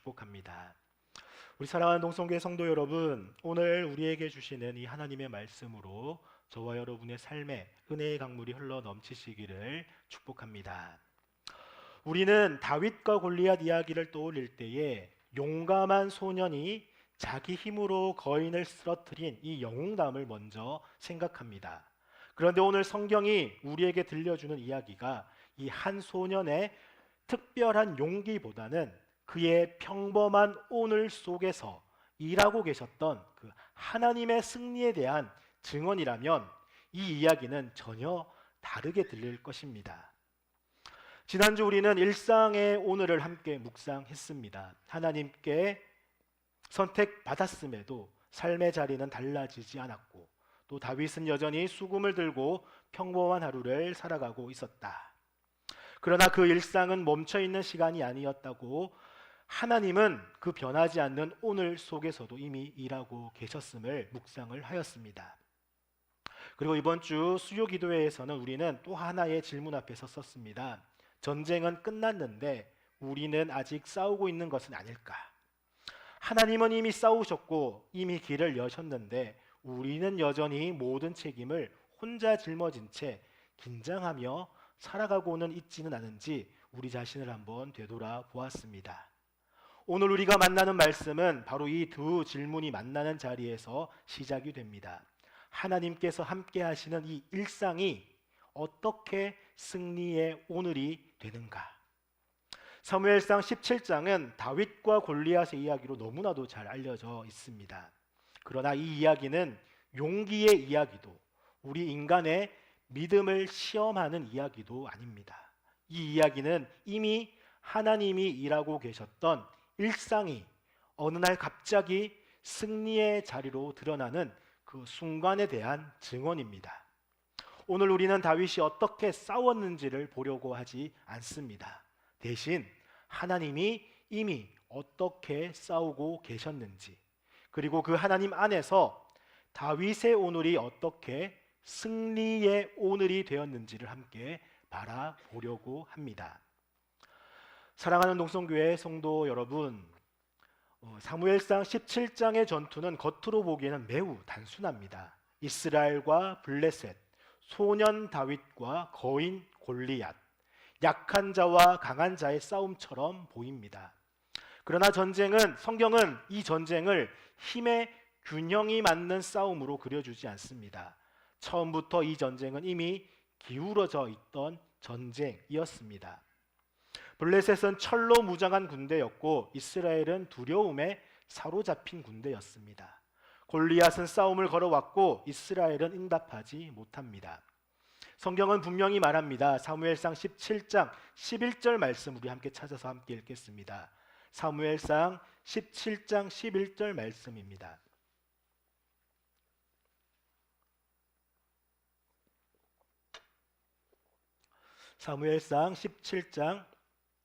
축복합니다. 우리 사랑하는 동성교회 성도 여러분, 오늘 우리에게 주시는 이 하나님의 말씀으로 저와 여러분의 삶에 은혜의 강물이 흘러 넘치시기를 축복합니다. 우리는 다윗과 골리앗 이야기를 떠올릴 때에 용감한 소년이 자기 힘으로 거인을 쓰러뜨린 이 영웅담을 먼저 생각합니다. 그런데 오늘 성경이 우리에게 들려주는 이야기가 이 한 소년의 특별한 용기보다는 그의 평범한 오늘 속에서 일하고 계셨던 그 하나님의 승리에 대한 증언이라면 이 이야기는 전혀 다르게 들릴 것입니다. 지난주 우리는 일상의 오늘을 함께 묵상했습니다. 하나님께 선택받았음에도 삶의 자리는 달라지지 않았고 또 다윗은 여전히 수금을 들고 평범한 하루를 살아가고 있었다. 그러나 그 일상은 멈춰있는 시간이 아니었다고 하나님은 그 변하지 않는 오늘 속에서도 이미 일하고 계셨음을 묵상을 하였습니다. 그리고 이번 주 수요 기도회에서는 우리는 또 하나의 질문 앞에 섰습니다. 전쟁은 끝났는데 우리는 아직 싸우고 있는 것은 아닐까? 하나님은 이미 싸우셨고 이미 길을 여셨는데 우리는 여전히 모든 책임을 혼자 짊어진 채 긴장하며 살아가고는 있지는 않은지 우리 자신을 한번 되돌아 보았습니다. 오늘 우리가 만나는 말씀은 바로 이 두 질문이 만나는 자리에서 시작이 됩니다. 하나님께서 함께 하시는 이 일상이 어떻게 승리의 오늘이 되는가? 사무엘상 17장은 다윗과 골리앗의 이야기로 너무나도 잘 알려져 있습니다. 그러나 이 이야기는 용기의 이야기도 우리 인간의 믿음을 시험하는 이야기도 아닙니다. 이 이야기는 이미 하나님이 일하고 계셨던 일상이 어느 날 갑자기 승리의 자리로 드러나는 그 순간에 대한 증언입니다. 오늘 우리는 다윗이 어떻게 싸웠는지를 보려고 하지 않습니다. 대신 하나님이 이미 어떻게 싸우고 계셨는지, 그리고 그 하나님 안에서 다윗의 오늘이 어떻게 승리의 오늘이 되었는지를 함께 바라보려고 합니다. 사랑하는 동성교회 성도 여러분, 사무엘상 17장의 전투는 겉으로 보기에는 매우 단순합니다. 이스라엘과 블레셋, 소년 다윗과 거인 골리앗, 약한 자와 강한 자의 싸움처럼 보입니다. 그러나 성경은 이 전쟁을 힘의 균형이 맞는 싸움으로 그려주지 않습니다. 처음부터 이 전쟁은 이미 기울어져 있던 전쟁이었습니다. 블레셋은 철로 무장한 군대였고 이스라엘은 두려움에 사로잡힌 군대였습니다. 골리앗은 싸움을 걸어왔고 이스라엘은 응답하지 못합니다. 성경은 분명히 말합니다. 사무엘상 17장 11절 말씀 우리 함께 찾아서 함께 읽겠습니다. 사무엘상 17장 11절 말씀입니다. 사무엘상 17장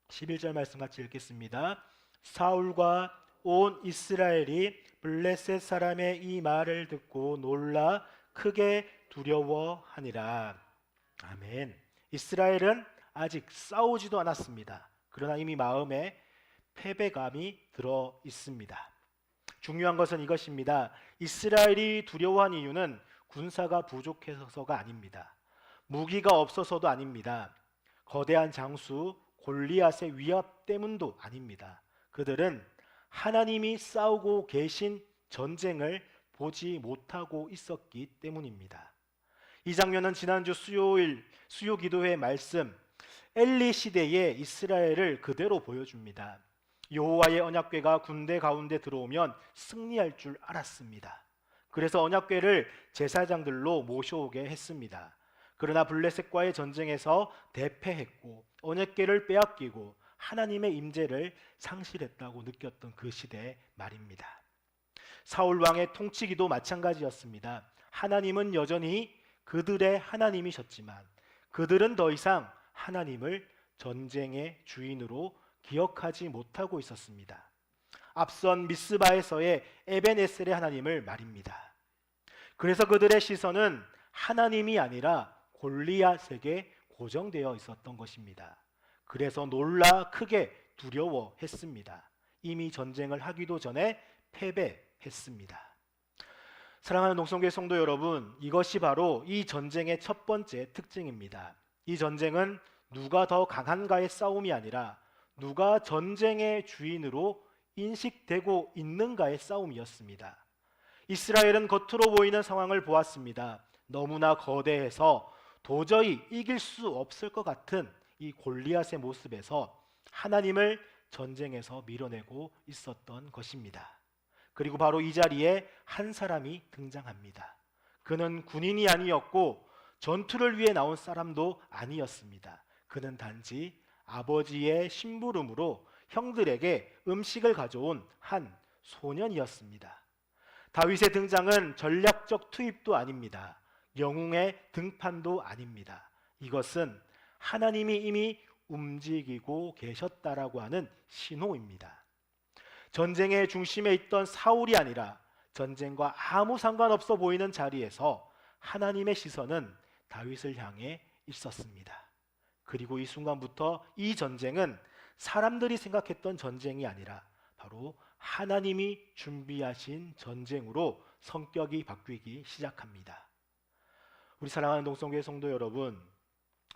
11절 말씀 같이 읽겠습니다. 사울과 온 이스라엘이 블레셋 사람의 이 말을 듣고 놀라 크게 두려워하니라. 아멘. 이스라엘은 아직 싸우지도 않았습니다. 그러나 이미 마음에 패배감이 들어 있습니다. 중요한 것은 이것입니다. 이스라엘이 두려워한 이유는 군사가 부족해서가 아닙니다. 무기가 없어서도 아닙니다. 거대한 장수 골리앗의 위협 때문도 아닙니다. 그들은 하나님이 싸우고 계신 전쟁을 보지 못하고 있었기 때문입니다. 이 장면은 지난주 수요 기도회 말씀 엘리 시대의 이스라엘을 그대로 보여줍니다. 여호와의 언약궤가 군대 가운데 들어오면 승리할 줄 알았습니다. 그래서 언약궤를 제사장들로 모셔오게 했습니다. 그러나 블레셋과의 전쟁에서 대패했고 언약궤를 빼앗기고 하나님의 임재를 상실했다고 느꼈던 그 시대 말입니다. 사울 왕의 통치기도 마찬가지였습니다. 하나님은 여전히 그들의 하나님이셨지만 그들은 더 이상 하나님을 전쟁의 주인으로 기억하지 못하고 있었습니다. 앞선 미스바에서의 에벤에셀의 하나님을 말입니다. 그래서 그들의 시선은 하나님이 아니라 골리앗에게 고정되어 있었던 것입니다. 그래서 놀라 크게 두려워했습니다. 이미 전쟁을 하기도 전에 패배했습니다. 사랑하는 농성교회 성도 여러분, 이것이 바로 이 전쟁의 첫 번째 특징입니다. 이 전쟁은 누가 더 강한가의 싸움이 아니라 누가 전쟁의 주인으로 인식되고 있는가의 싸움이었습니다. 이스라엘은 겉으로 보이는 상황을 보았습니다. 너무나 거대해서 도저히 이길 수 없을 것 같은 이 골리앗의 모습에서 하나님을 전쟁에서 밀어내고 있었던 것입니다. 그리고 바로 이 자리에 한 사람이 등장합니다. 그는 군인이 아니었고 전투를 위해 나온 사람도 아니었습니다. 그는 단지 아버지의 심부름으로 형들에게 음식을 가져온 한 소년이었습니다. 다윗의 등장은 전략적 투입도 아닙니다. 영웅의 등판도 아닙니다. 이것은 하나님이 이미 움직이고 계셨다라고 하는 신호입니다. 전쟁의 중심에 있던 사울이 아니라 전쟁과 아무 상관없어 보이는 자리에서 하나님의 시선은 다윗을 향해 있었습니다. 그리고 이 순간부터 이 전쟁은 사람들이 생각했던 전쟁이 아니라 바로 하나님이 준비하신 전쟁으로 성격이 바뀌기 시작합니다. 우리 사랑하는 농성교회 성도 여러분,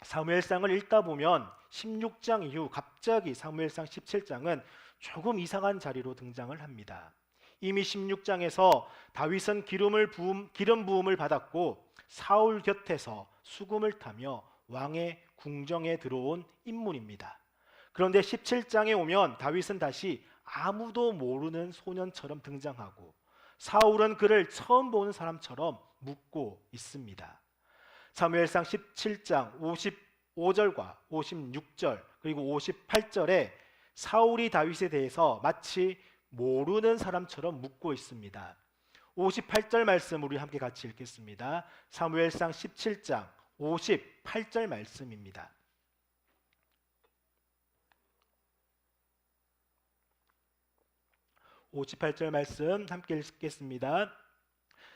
사무엘상을 읽다 보면 16장 이후 갑자기 사무엘상 17장은 조금 이상한 자리로 등장을 합니다. 이미 16장에서 다윗은 기름 부음을 받았고 사울 곁에서 수금을 타며 왕의 궁정에 들어온 인물입니다. 그런데 17장에 오면 다윗은 다시 아무도 모르는 소년처럼 등장하고 사울은 그를 처음 보는 사람처럼 묻고 있습니다. 사무엘상 17장 55절과 56절 그리고 58절에 사울이 다윗에 대해서 마치 모르는 사람처럼 묻고 있습니다. 58절 말씀 우리 함께 같이 읽겠습니다. 사무엘상 17장 58절 말씀입니다. (58절) 말씀 함께 읽겠습니다.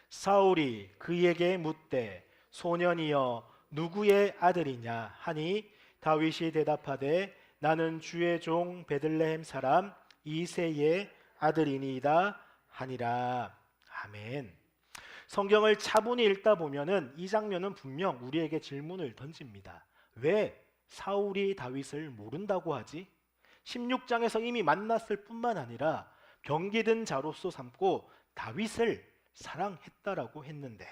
사울이 그에게 묻되 소년이여 누구의 아들이냐 하니 다윗이 대답하되 나는 주의 종 베들레헴 사람 이새의 아들이니이다 하니라. 아멘. 성경을 차분히 읽다 보면은 이 장면은 분명 우리에게 질문을 던집니다. 왜 사울이 다윗을 모른다고 하지? 16장에서 이미 만났을 뿐만 아니라 병기든 자로서 삼고 다윗을 사랑했다라고 했는데,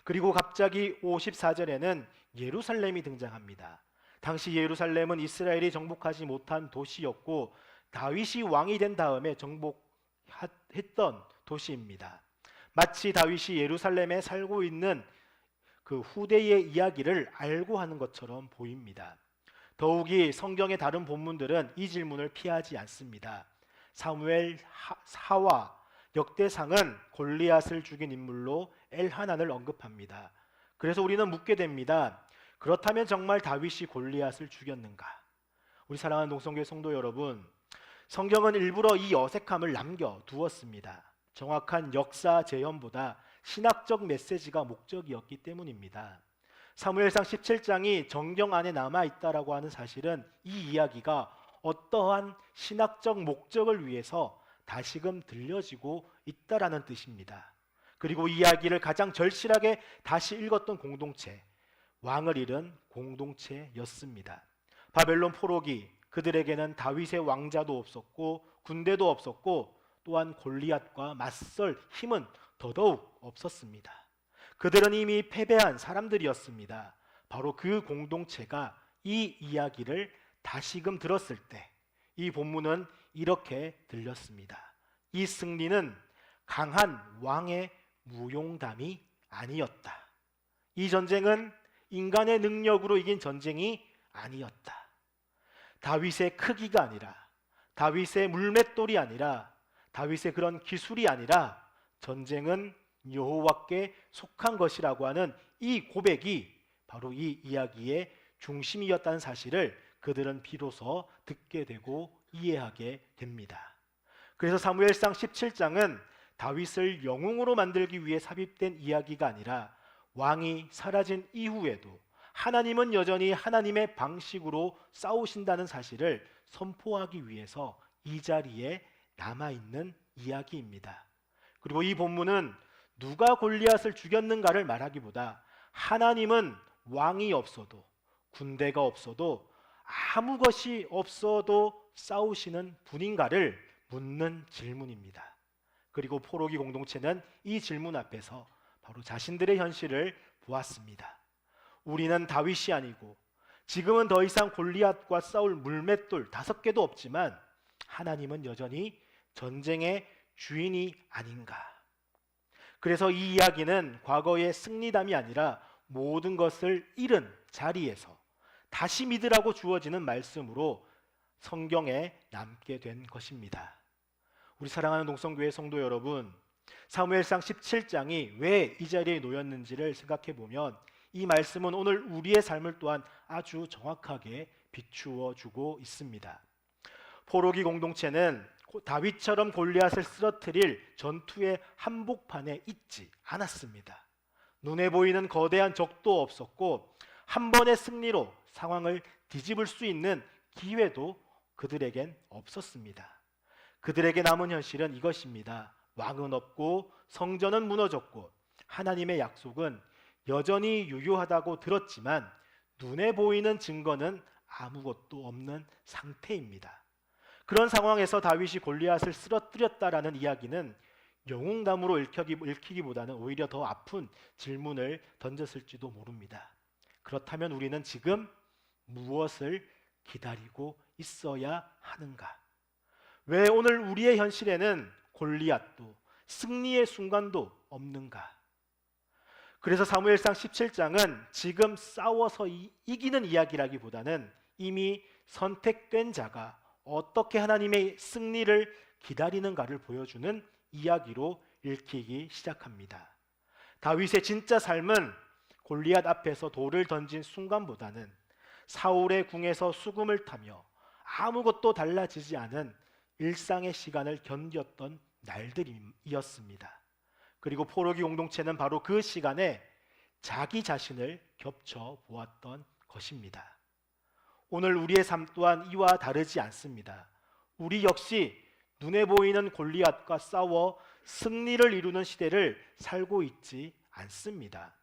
그리고 갑자기 54절에는 예루살렘이 등장합니다. 당시 예루살렘은 이스라엘이 정복하지 못한 도시였고 다윗이 왕이 된 다음에 정복했던 도시입니다. 마치 다윗이 예루살렘에 살고 있는 그 후대의 이야기를 알고 하는 것처럼 보입니다. 더욱이 성경의 다른 본문들은 이 질문을 피하지 않습니다. 사무엘 하와 역대상은 골리앗을 죽인 인물로 엘하난을 언급합니다. 그래서 우리는 묻게 됩니다. 그렇다면 정말 다윗이 골리앗을 죽였는가? 우리 사랑하는 농성교회 성도 여러분, 성경은 일부러 이 어색함을 남겨두었습니다. 정확한 역사 재현보다 신학적 메시지가 목적이었기 때문입니다. 사무엘상 17장이 정경 안에 남아있다라고 하는 사실은 이 이야기가 어떠한 신학적 목적을 위해서 다시금 들려지고 있다라는 뜻입니다. 그리고 이 이야기를 가장 절실하게 다시 읽었던 공동체, 왕을 잃은 공동체였습니다. 바벨론 포로기, 그들에게는 다윗의 왕자도 없었고 군대도 없었고 또한 골리앗과 맞설 힘은 더더욱 없었습니다. 그들은 이미 패배한 사람들이었습니다. 바로 그 공동체가 이 이야기를 다시금 들었을 때 이 본문은 이렇게 들렸습니다. 이 승리는 강한 왕의 무용담이 아니었다. 이 전쟁은 인간의 능력으로 이긴 전쟁이 아니었다. 다윗의 크기가 아니라, 다윗의 물맷돌이 아니라, 다윗의 그런 기술이 아니라 전쟁은 여호와께 속한 것이라고 하는 이 고백이 바로 이 이야기의 중심이었다는 사실을 그들은 비로소 듣게 되고 이해하게 됩니다. 그래서 사무엘상 17장은 다윗을 영웅으로 만들기 위해 삽입된 이야기가 아니라 왕이 사라진 이후에도 하나님은 여전히 하나님의 방식으로 싸우신다는 사실을 선포하기 위해서 이 자리에 남아있는 이야기입니다. 그리고 이 본문은 누가 골리앗을 죽였는가를 말하기보다 하나님은 왕이 없어도, 군대가 없어도, 아무 것이 없어도 싸우시는 분인가를 묻는 질문입니다. 그리고 포로기 공동체는 이 질문 앞에서 바로 자신들의 현실을 보았습니다. 우리는 다윗이 아니고 지금은 더 이상 골리앗과 싸울 물맷돌 5개도 없지만 하나님은 여전히 전쟁의 주인이 아닌가. 그래서 이 이야기는 과거의 승리담이 아니라 모든 것을 잃은 자리에서 다시 믿으라고 주어지는 말씀으로 성경에 남게 된 것입니다. 우리 사랑하는 동성교회 성도 여러분, 사무엘상 17장이 왜 이 자리에 놓였는지를 생각해 보면 이 말씀은 오늘 우리의 삶을 또한 아주 정확하게 비추어 주고 있습니다. 포로기 공동체는 다윗처럼 골리앗을 쓰러뜨릴 전투의 한복판에 있지 않았습니다. 눈에 보이는 거대한 적도 없었고 한 번의 승리로 상황을 뒤집을 수 있는 기회도 그들에겐 없었습니다. 그들에게 남은 현실은 이것입니다. 왕은 없고 성전은 무너졌고 하나님의 약속은 여전히 유효하다고 들었지만 눈에 보이는 증거는 아무것도 없는 상태입니다. 그런 상황에서 다윗이 골리앗을 쓰러뜨렸다라는 이야기는 영웅담으로 읽히기보다는 오히려 더 아픈 질문을 던졌을지도 모릅니다. 그렇다면 우리는 지금 무엇을 기다리고 있어야 하는가? 왜 오늘 우리의 현실에는 골리앗도 승리의 순간도 없는가? 그래서 사무엘상 17장은 지금 싸워서 이기는 이야기라기보다는 이미 선택된 자가 어떻게 하나님의 승리를 기다리는가를 보여주는 이야기로 읽히기 시작합니다. 다윗의 진짜 삶은 골리앗 앞에서 돌을 던진 순간보다는 사울의 궁에서 수금을 타며 아무것도 달라지지 않은 일상의 시간을 견뎠던 날들이었습니다. 그리고 포로기 공동체는 바로 그 시간에 자기 자신을 겹쳐 보았던 것입니다. 오늘 우리의 삶 또한 이와 다르지 않습니다. 우리 역시 눈에 보이는 골리앗과 싸워 승리를 이루는 시대를 살고 있지 않습니다.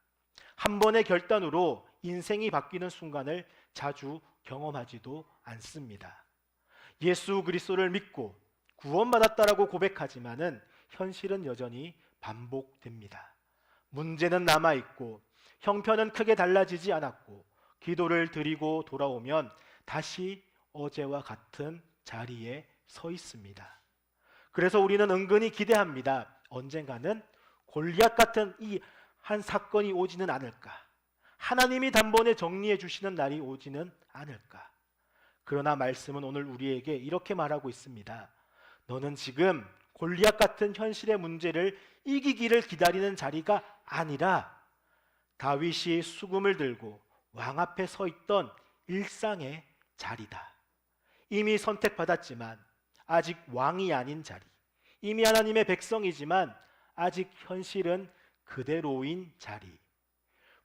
한 번의 결단으로 인생이 바뀌는 순간을 자주 경험하지도 않습니다. 예수 그리스도를 믿고 구원받았다라고 고백하지만은 현실은 여전히 반복됩니다. 문제는 남아있고 형편은 크게 달라지지 않았고 기도를 드리고 돌아오면 다시 어제와 같은 자리에 서 있습니다. 그래서 우리는 은근히 기대합니다. 언젠가는 골리앗 같은 이 한 사건이 오지는 않을까? 하나님이 단번에 정리해 주시는 날이 오지는 않을까? 그러나 말씀은 오늘 우리에게 이렇게 말하고 있습니다. 너는 지금 골리앗 같은 현실의 문제를 이기기를 기다리는 자리가 아니라 다윗이 수금을 들고 왕 앞에 서 있던 일상의 자리다. 이미 선택받았지만 아직 왕이 아닌 자리, 이미 하나님의 백성이지만 아직 현실은 그대로인 자리.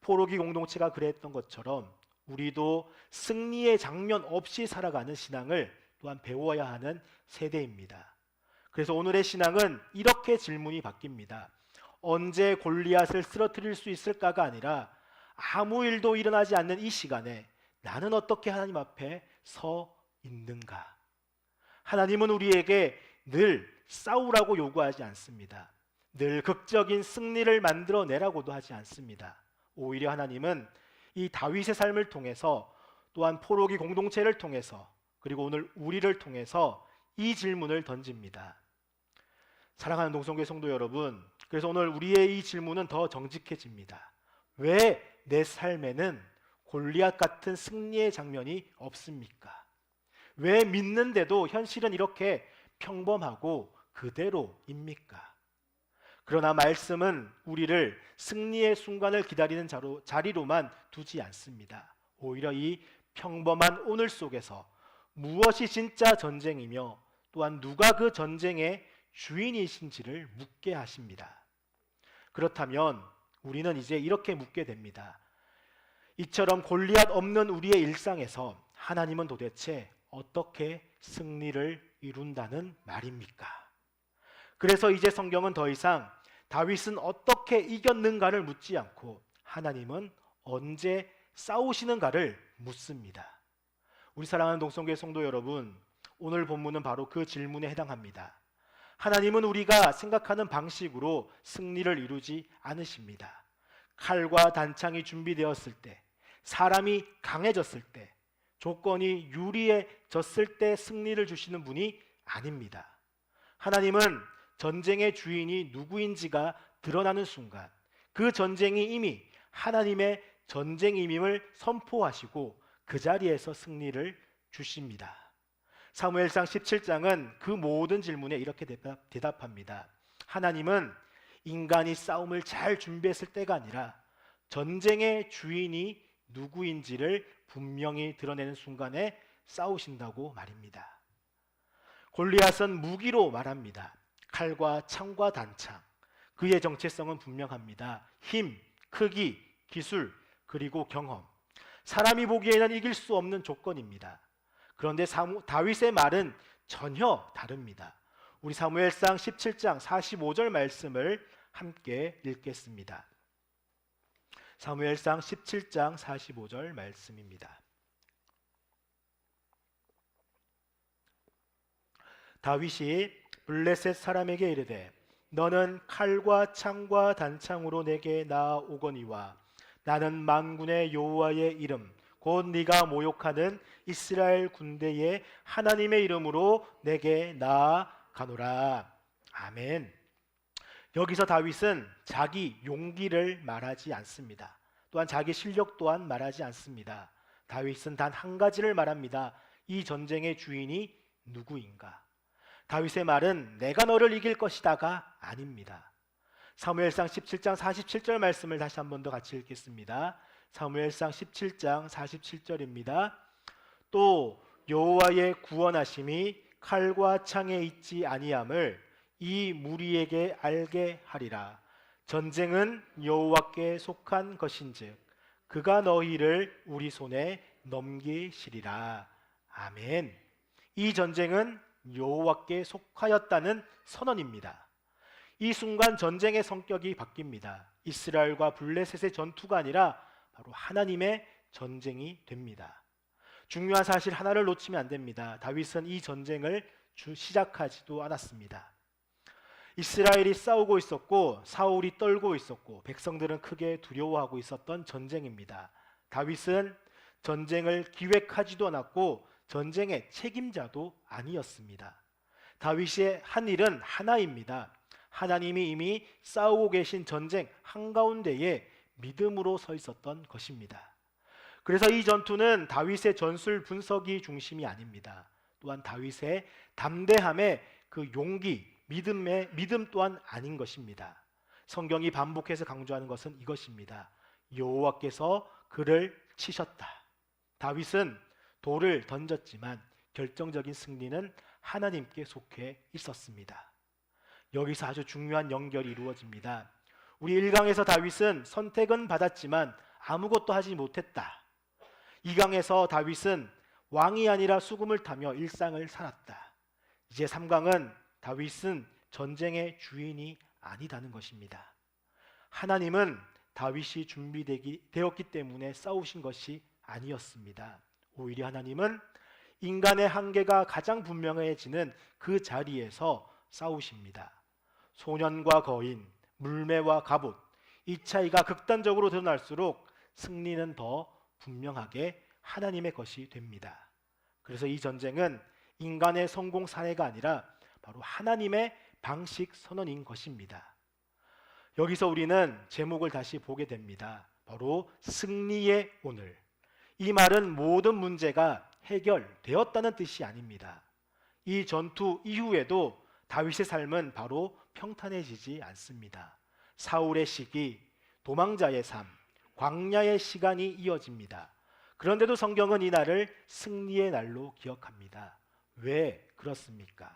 포로기 공동체가 그랬던 것처럼 우리도 승리의 장면 없이 살아가는 신앙을 또한 배워야 하는 세대입니다. 그래서 오늘의 신앙은 이렇게 질문이 바뀝니다. 언제 골리앗을 쓰러뜨릴 수 있을까가 아니라 아무 일도 일어나지 않는 이 시간에 나는 어떻게 하나님 앞에 서 있는가? 하나님은 우리에게 늘 싸우라고 요구하지 않습니다. 늘 극적인 승리를 만들어내라고도 하지 않습니다. 오히려 하나님은 이 다윗의 삶을 통해서 또한 포로기 공동체를 통해서 그리고 오늘 우리를 통해서 이 질문을 던집니다. 사랑하는 동성교회 성도 여러분, 그래서 오늘 우리의 이 질문은 더 정직해집니다. 왜 내 삶에는 골리앗 같은 승리의 장면이 없습니까? 왜 믿는데도 현실은 이렇게 평범하고 그대로입니까? 그러나 말씀은 우리를 승리의 순간을 기다리는 자리로만 두지 않습니다. 오히려 이 평범한 오늘 속에서 무엇이 진짜 전쟁이며 또한 누가 그 전쟁의 주인이신지를 묻게 하십니다. 그렇다면 우리는 이제 이렇게 묻게 됩니다. 이처럼 골리앗 없는 우리의 일상에서 하나님은 도대체 어떻게 승리를 이룬다는 말입니까? 그래서 이제 성경은 더 이상 다윗은 어떻게 이겼는가를 묻지 않고 하나님은 언제 싸우시는가를 묻습니다. 우리 사랑하는 동성교회 성도 여러분, 오늘 본문은 바로 그 질문에 해당합니다. 하나님은 우리가 생각하는 방식으로 승리를 이루지 않으십니다. 칼과 단창이 준비되었을 때, 사람이 강해졌을 때, 조건이 유리해졌을 때 승리를 주시는 분이 아닙니다. 하나님은 전쟁의 주인이 누구인지가 드러나는 순간 그 전쟁이 이미 하나님의 전쟁임임을 선포하시고 그 자리에서 승리를 주십니다. 사무엘상 17장은 그 모든 질문에 이렇게 대답합니다. 하나님은 인간이 싸움을 잘 준비했을 때가 아니라 전쟁의 주인이 누구인지를 분명히 드러내는 순간에 싸우신다고 말입니다. 골리앗은 무기로 말합니다. 칼과 창과 단창. 그의 정체성은 분명합니다. 힘, 크기, 기술, 그리고 경험. 사람이 보기에는 이길 수 없는 조건입니다. 그런데 다윗의 말은 전혀 다릅니다. 우리 사무엘상 17장 45절 말씀을 함께 읽겠습니다. 사무엘상 17장 45절 말씀입니다. 다윗이 블레셋 사람에게 이르되 너는 칼과 창과 단창으로 내게 나아오거니와 나는 만군의 여호와의 이름 곧 네가 모욕하는 이스라엘 군대의 하나님의 이름으로 내게 나아가노라. 아멘. 여기서 다윗은 자기 용기를 말하지 않습니다. 또한 자기 실력 또한 말하지 않습니다. 다윗은 단 한 가지를 말합니다. 이 전쟁의 주인이 누구인가? 다윗의 말은 내가 너를 이길 것이다가 아닙니다. 사무엘상 17장 47절 말씀을 다시 한 번 더 같이 읽겠습니다. 사무엘상 17장 47절입니다. 또 여호와의 구원하심이 칼과 창에 있지 아니함을 이 무리에게 알게 하리라. 전쟁은 여호와께 속한 것인즉 그가 너희를 우리 손에 넘기시리라. 아멘. 이 전쟁은 여호와께 속하였다는 선언입니다. 이 순간 전쟁의 성격이 바뀝니다. 이스라엘과 블레셋의 전투가 아니라 바로 하나님의 전쟁이 됩니다. 중요한 사실 하나를 놓치면 안 됩니다. 다윗은 이 전쟁을 시작하지도 않았습니다. 이스라엘이 싸우고 있었고 사울이 떨고 있었고 백성들은 크게 두려워하고 있었던 전쟁입니다. 다윗은 전쟁을 기획하지도 않았고 전쟁의 책임자도 아니었습니다. 다윗의 한 일은 하나입니다. 하나님이 이미 싸우고 계신 전쟁 한가운데에 믿음으로 서 있었던 것입니다. 그래서 이 전투는 다윗의 전술 분석이 중심이 아닙니다. 또한 다윗의 담대함의 그 용기, 믿음 또한 아닌 것입니다. 성경이 반복해서 강조하는 것은 이것입니다. 여호와께서 그를 치셨다. 다윗은 돌을 던졌지만 결정적인 승리는 하나님께 속해 있었습니다. 여기서 아주 중요한 연결이 이루어집니다. 우리 1강에서 다윗은 선택은 받았지만 아무것도 하지 못했다. 2강에서 다윗은 왕이 아니라 수금을 타며 일상을 살았다. 이제 3강은 다윗은 전쟁의 주인이 아니다는 것입니다. 하나님은 다윗이 준비되었기 때문에 싸우신 것이 아니었습니다. 오히려 하나님은 인간의 한계가 가장 분명해지는 그 자리에서 싸우십니다. 소년과 거인, 물매와 갑옷, 이 차이가 극단적으로 드러날수록 승리는 더 분명하게 하나님의 것이 됩니다. 그래서 이 전쟁은 인간의 성공 사례가 아니라 바로 하나님의 방식 선언인 것입니다. 여기서 우리는 제목을 다시 보게 됩니다. 바로 승리의 오늘. 이 말은 모든 문제가 해결되었다는 뜻이 아닙니다. 이 전투 이후에도 다윗의 삶은 바로 평탄해지지 않습니다. 사울의 시기, 도망자의 삶, 광야의 시간이 이어집니다. 그런데도 성경은 이 날을 승리의 날로 기억합니다. 왜 그렇습니까?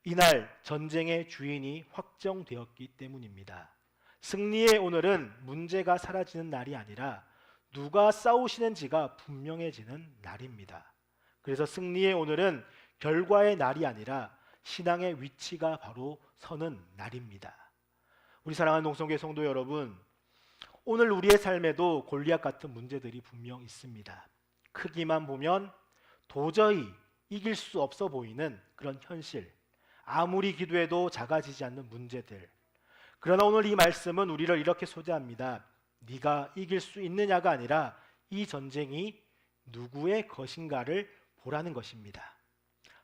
이날 전쟁의 주인이 확정되었기 때문입니다. 승리의 오늘은 문제가 사라지는 날이 아니라 누가 싸우시는지가 분명해지는 날입니다. 그래서 승리의 오늘은 결과의 날이 아니라 신앙의 위치가 바로 서는 날입니다. 우리 사랑하는 농성교회 성도 여러분, 오늘 우리의 삶에도 골리앗 같은 문제들이 분명 있습니다. 크기만 보면 도저히 이길 수 없어 보이는 그런 현실, 아무리 기도해도 작아지지 않는 문제들. 그러나 오늘 이 말씀은 우리를 이렇게 소개합니다. 네가 이길 수 있느냐가 아니라 이 전쟁이 누구의 것인가를 보라는 것입니다.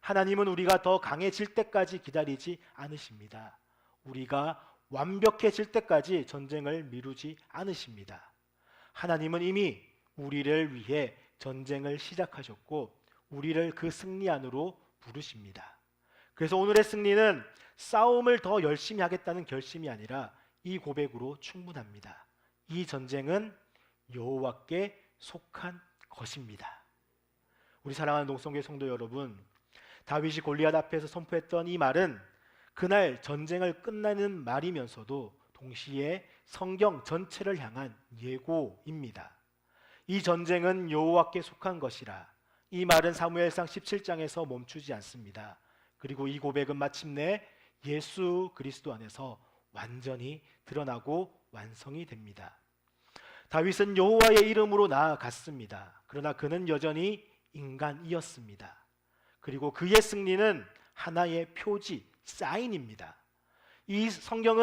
하나님은 우리가 더 강해질 때까지 기다리지 않으십니다. 우리가 완벽해질 때까지 전쟁을 미루지 않으십니다. 하나님은 이미 우리를 위해 전쟁을 시작하셨고 우리를 그 승리 안으로 부르십니다. 그래서 오늘의 승리는 싸움을 더 열심히 하겠다는 결심이 아니라 이 고백으로 충분합니다. 이 전쟁은 여호와께 속한 것입니다. 우리 사랑하는 농성교회 성도 여러분, 다윗이 골리앗 앞에서 선포했던 이 말은 그날 전쟁을 끝내는 말이면서도 동시에 성경 전체를 향한 예고입니다. 이 전쟁은 여호와께 속한 것이라. 이 말은 사무엘상 17장에서 멈추지 않습니다. 그리고 이 고백은 마침내 예수 그리스도 안에서 완전히 드러나고 완성이 됩니다. 다윗은 여호와의 이름으로 나아갔습니다. 그러나 그는 여전히 인간이었습니다. 그리고 그의 승리는 하나의 표지, 사인입니다. 이 성경은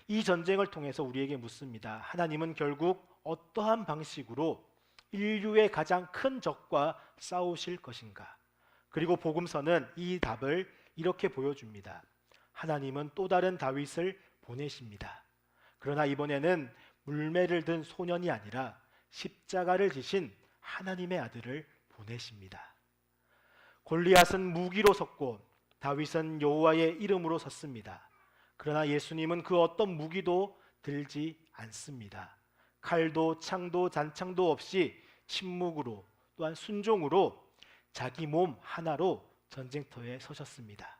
이 전쟁을 통해서 우리에게 묻습니다. 하나님은 결국 어떠한 방식으로 인류의 가장 큰 적과 싸우실 것인가? 그리고 복음서는 이 답을 이렇게 보여줍니다. 하나님은 또 다른 다윗을 보내십니다. 그러나 이번에는 물매를 든 소년이 아니라 십자가를 지신 하나님의 아들을 보내십니다. 골리앗은 무기로 섰고 다윗은 여호와의 이름으로 섰습니다. 그러나 예수님은 그 어떤 무기도 들지 않습니다. 칼도 창도 잔창도 없이 침묵으로 또한 순종으로 자기 몸 하나로 전쟁터에 서셨습니다.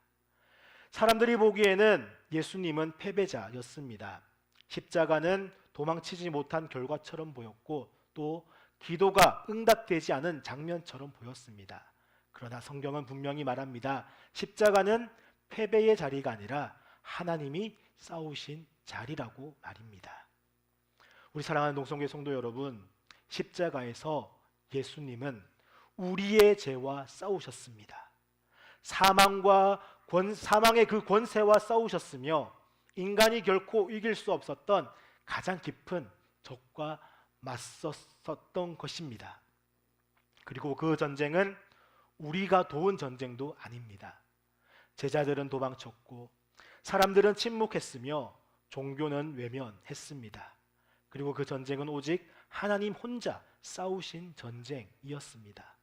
사람들이 보기에는 예수님은 패배자였습니다. 십자가는 도망치지 못한 결과처럼 보였고 또 기도가 응답되지 않은 장면처럼 보였습니다. 그러나 성경은 분명히 말합니다. 십자가는 패배의 자리가 아니라 하나님이 싸우신 자리라고 말입니다. 우리 사랑하는 농성교회 성도 여러분, 십자가에서 예수님은 우리의 죄와 싸우셨습니다. 사망의 그 권세와 싸우셨으며 인간이 결코 이길 수 없었던 가장 깊은 적과 맞섰던 것입니다. 그리고 그 전쟁은 우리가 도운 전쟁도 아닙니다. 제자들은 도망쳤고 사람들은 침묵했으며 종교는 외면했습니다. 그리고 그 전쟁은 오직 하나님 혼자 싸우신 전쟁이었습니다.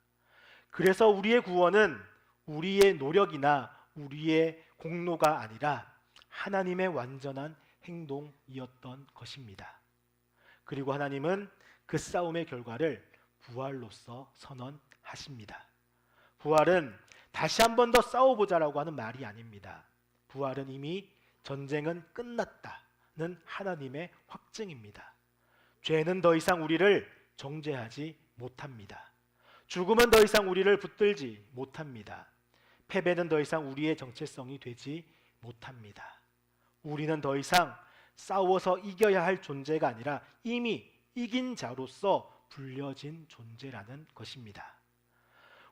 그래서 우리의 구원은 우리의 노력이나 우리의 공로가 아니라 하나님의 완전한 행동이었던 것입니다. 그리고 하나님은 그 싸움의 결과를 부활로서 선언하십니다. 부활은 다시 한 번 더 싸워보자라고 하는 말이 아닙니다. 부활은 이미 전쟁은 끝났다는 하나님의 확증입니다. 죄는 더 이상 우리를 정죄하지 못합니다. 죽음은 더 이상 우리를 붙들지 못합니다. 패배는 더 이상 우리의 정체성이 되지 못합니다. 우리는 더 이상 싸워서 이겨야 할 존재가 아니라 이미 이긴 자로서 불려진 존재라는 것입니다.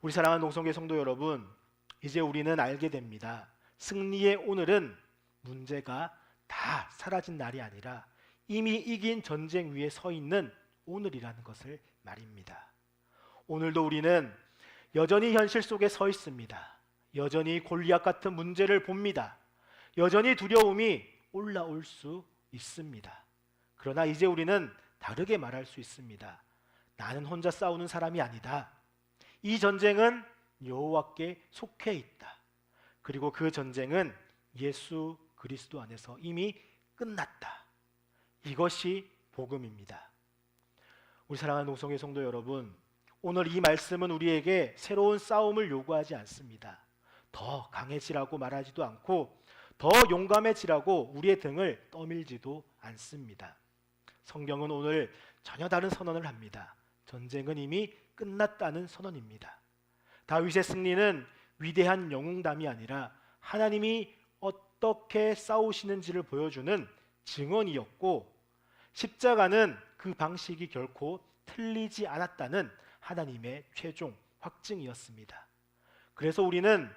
우리 사랑하는 농성교회 성도 여러분, 이제 우리는 알게 됩니다. 승리의 오늘은 문제가 다 사라진 날이 아니라 이미 이긴 전쟁 위에 서 있는 오늘이라는 것을 말입니다. 오늘도 우리는 여전히 현실 속에 서 있습니다. 여전히 골리앗 같은 문제를 봅니다. 여전히 두려움이 올라올 수 있습니다. 그러나 이제 우리는 다르게 말할 수 있습니다. 나는 혼자 싸우는 사람이 아니다. 이 전쟁은 여호와께 속해 있다. 그리고 그 전쟁은 예수 그리스도 안에서 이미 끝났다. 이것이 복음입니다. 우리 사랑하는 농성교회 성도 여러분, 오늘 이 말씀은 우리에게 새로운 싸움을 요구하지 않습니다. 더 강해지라고 말하지도 않고 더 용감해지라고 우리의 등을 떠밀지도 않습니다. 성경은 오늘 전혀 다른 선언을 합니다. 전쟁은 이미 끝났다는 선언입니다. 다윗의 승리는 위대한 영웅담이 아니라 하나님이 어떻게 싸우시는지를 보여주는 증언이었고, 십자가는 그 방식이 결코 틀리지 않았다는 하나님의 최종 확증이었습니다. 그래서 우리는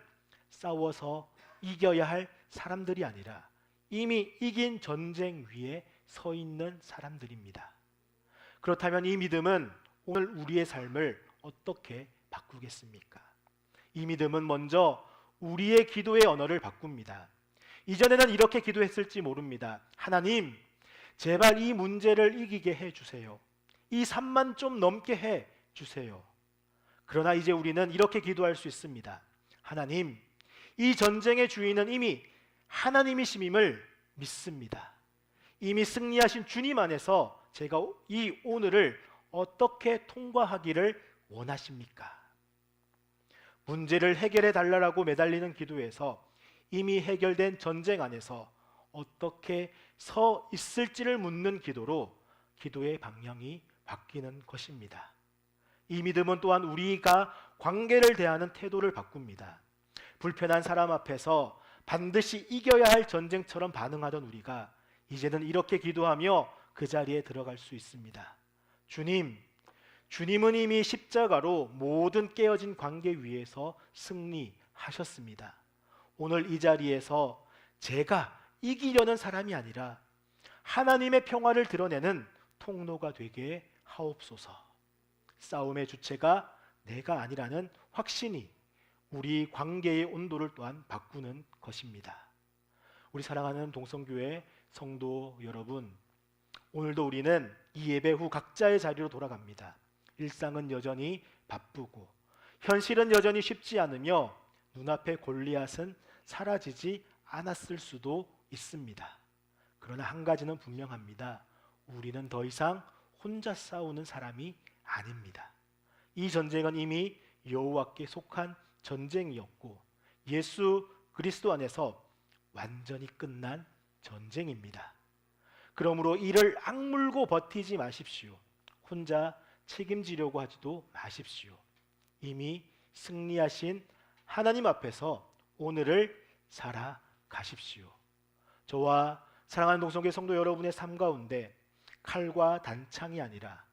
싸워서 이겨야 할 사람들이 아니라 이미 이긴 전쟁 위에 서 있는 사람들입니다. 그렇다면 이 믿음은 오늘 우리의 삶을 어떻게 바꾸겠습니까? 이 믿음은 먼저 우리의 기도의 언어를 바꿉니다. 이전에는 이렇게 기도했을지 모릅니다. 하나님, 제발 이 문제를 이기게 해주세요. 이 산만 좀 넘게 해주세요. 그러나 이제 우리는 이렇게 기도할 수 있습니다. 하나님, 이 전쟁의 주인은 이미 하나님이심임을 믿습니다. 이미 승리하신 주님 안에서 제가 이 오늘을 어떻게 통과하기를 원하십니까? 문제를 해결해 달라고 매달리는 기도에서 이미 해결된 전쟁 안에서 어떻게 서 있을지를 묻는 기도로 기도의 방향이 바뀌는 것입니다. 이 믿음은 또한 우리가 관계를 대하는 태도를 바꿉니다. 불편한 사람 앞에서 반드시 이겨야 할 전쟁처럼 반응하던 우리가 이제는 이렇게 기도하며 그 자리에 들어갈 수 있습니다. 주님은 이미 십자가로 모든 깨어진 관계 위에서 승리하셨습니다. 오늘 이 자리에서 제가 이기려는 사람이 아니라 하나님의 평화를 드러내는 통로가 되게 하옵소서. 싸움의 주체가 내가 아니라는 확신이 우리 관계의 온도를 또한 바꾸는 것입니다. 우리 사랑하는 동성교회 성도 여러분, 오늘도 우리는 이 예배 후 각자의 자리로 돌아갑니다. 일상은 여전히 바쁘고 현실은 여전히 쉽지 않으며 눈앞의 골리앗은 사라지지 않았을 수도 있습니다. 그러나 한 가지는 분명합니다. 우리는 더 이상 혼자 싸우는 사람이 아닙니다. 이 전쟁은 이미 여호와께 속한 전쟁이었고 예수 그리스도 안에서 완전히 끝난 전쟁입니다. 그러므로 이를 악물고 버티지 마십시오. 혼자 책임지려고 하지도 마십시오. 이미 승리하신 하나님 앞에서 오늘을 살아가십시오. 저와 사랑하는 동성교회 성도 여러분의 삶 가운데 칼과 단창이 아니라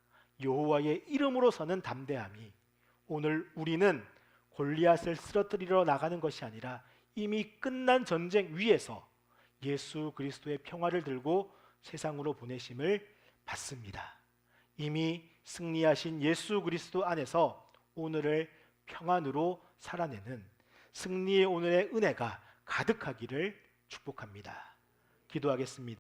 여호와의 이름으로 서는 담대함이, 오늘 우리는 골리앗을 쓰러뜨리러 나가는 것이 아니라 이미 끝난 전쟁 위에서 예수 그리스도의 평화를 들고 세상으로 보내심을 받습니다. 이미 승리하신 예수 그리스도 안에서 오늘을 평안으로 살아내는 승리의 오늘의 은혜가 가득하기를 축복합니다. 기도하겠습니다.